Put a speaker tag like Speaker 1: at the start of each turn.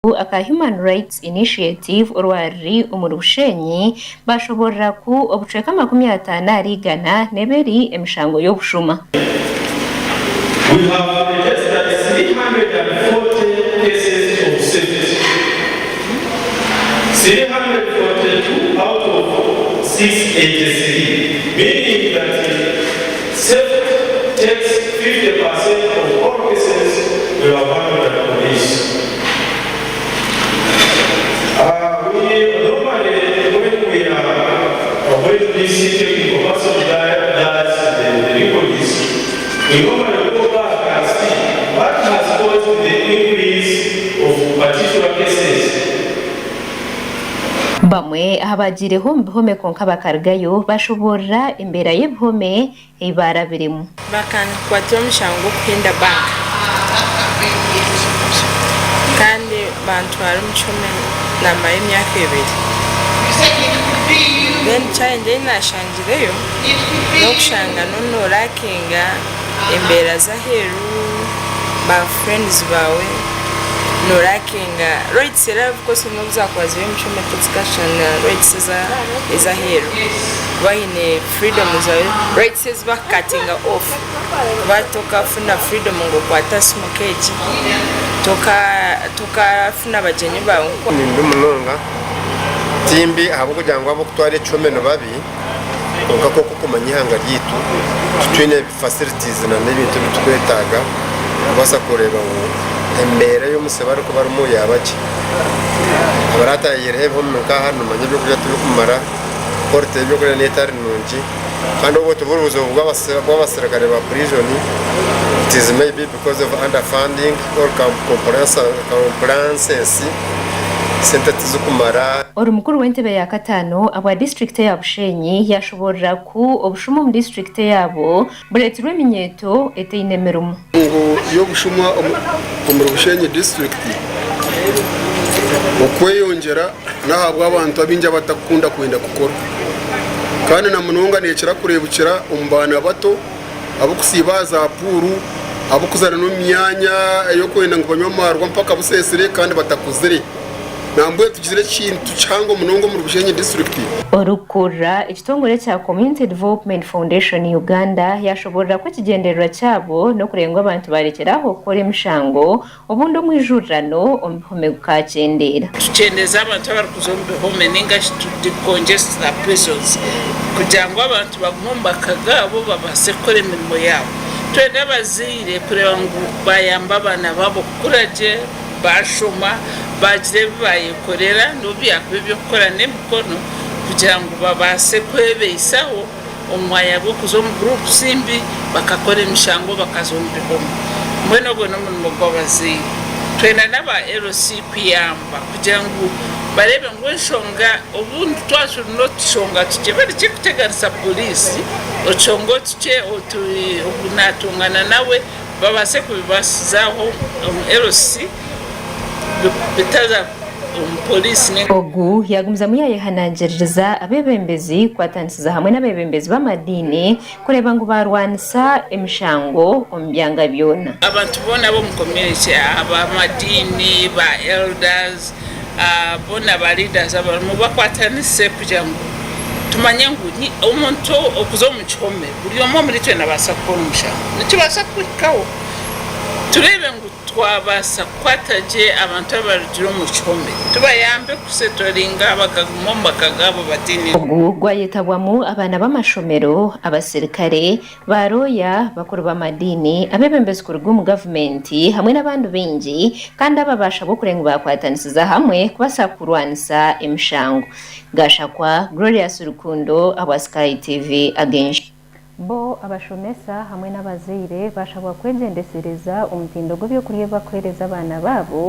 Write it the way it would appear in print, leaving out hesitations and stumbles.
Speaker 1: aka Human Rights Initiative urwari umuri Bushenyi bashobora ku obuceka 50 arigana neberi emishango yo bushuma.
Speaker 2: We have registered 340 cases of theft. 342 out of 683, meaning that theft takes 50% of all cases we have handled at police. We normally, when we are going to be taking over some diets, the police, we normally go back and see what has caused the increase of particular cases.
Speaker 1: Bamwe abagireho mbihome konka bakargayo bashobora imbera y'ibihome ibara birimu
Speaker 3: bakana kwatira emishango kugenda bank kandi bantwara umuchome namaye imyaka 2 then challenge inashangireyo no kushanga nono rakinga imbera zaheru ba friends bawe no rakinga rights era because no zakwazi umuchome discussion rights za heru wine freedom zawe rights is back cutting off batoka funa freedom ngo kwata smokeji toka funa bajenyi bawe
Speaker 4: ndi munonga timbi abo kujangwa abo kutware chomeno babi ukako kumanyihanga ryitu twine facilities na n'ibintu bitwetaga basa kureba ngo embera yo musebara ko barimo yabaje abarata yerebo muka hano manye byo kujya turi kumara porte byo kuri netari nungi kandi ubo tuburuzo bw'abasirikare ba prison. It is maybe because of underfunding or compliances sentatizo kumara.
Speaker 1: Orumukuru w'entebe ya katano aba district ya Bushenyi yashobora ku obushuma mu district yabo buretirwe minyeto eteinemerumu
Speaker 5: ngo yo bushuma mu Bushenyi district okweyongera nahabwa abantu abinja batakunda kwenda gukora kandi na munonga nekira kurebukira umbana bato abo kusibaza puru abo kuzana no myanya yo kwenda ngo banyomarwa mpaka busesere kandi batakuzire nambwe tugizire kintu cyangwa munongo mu Bushenyi district.
Speaker 1: Orukura ekitongole cya Community Development Foundation Uganda yashobora ko kigenderera cyabo no kurengwa abantu barekeraho kora emishango ubundi mwijurano ompome gukacendera
Speaker 6: tucendeza abantu abarukuzombe home ninga decongest the prisons kujangwa abantu bagomba kagabo babasekore imirimo yabo twende bazire kureba ngo bayamba abana babo kuraje bashoma bagire bayikorera n'ubiyakwe byo gukora n'imikono kugira ngo babase kwebeyisaho umwanya bwo kuzo mu group simbi bakakora emishango bakazombeho mweno go no mu gwabazi twena naba LC kuyamba kugira ngo barebe ngo nshonga ubundi twashu not shonga tukebere kikutegarisa police ochongo tuche obunatungana nawe babase kubibasizaho LC bitaza police ne
Speaker 1: ogu yagumza muyaye hanangereza abebembezi kwatanisiza hamwe n'abebembezi b'amadini kureba ngo barwanisa emishango ombyanga byona
Speaker 6: abantu bona bo mu community abamadini ba elders bona ba leaders abantu bakwatanise kugira ngo tumanye ngo umuntu okuzo mu chome buri omwe muri twe nabasakora umushango nitubasa kwikaho turebe ngo twabasa kwataje abantu abarujiro mu chome tubayambe kusetoringa bakagumomba kagabo batini
Speaker 1: ubwo yetabwamu abana b'amashomero abasirikare baroya bakuru b'amadini abebembezi ku rw'umu government hamwe n'abantu bingi kandi ababasha bo kurenga bakwatanisiza hamwe kubasakurwanisa emishango gashakwa Glorious Rukundo aba Sky TV agenshi bo abashomesa hamwe n'abazire bashobora kwegendesereza umutindo gwo byo kuriye bakwereza abana babo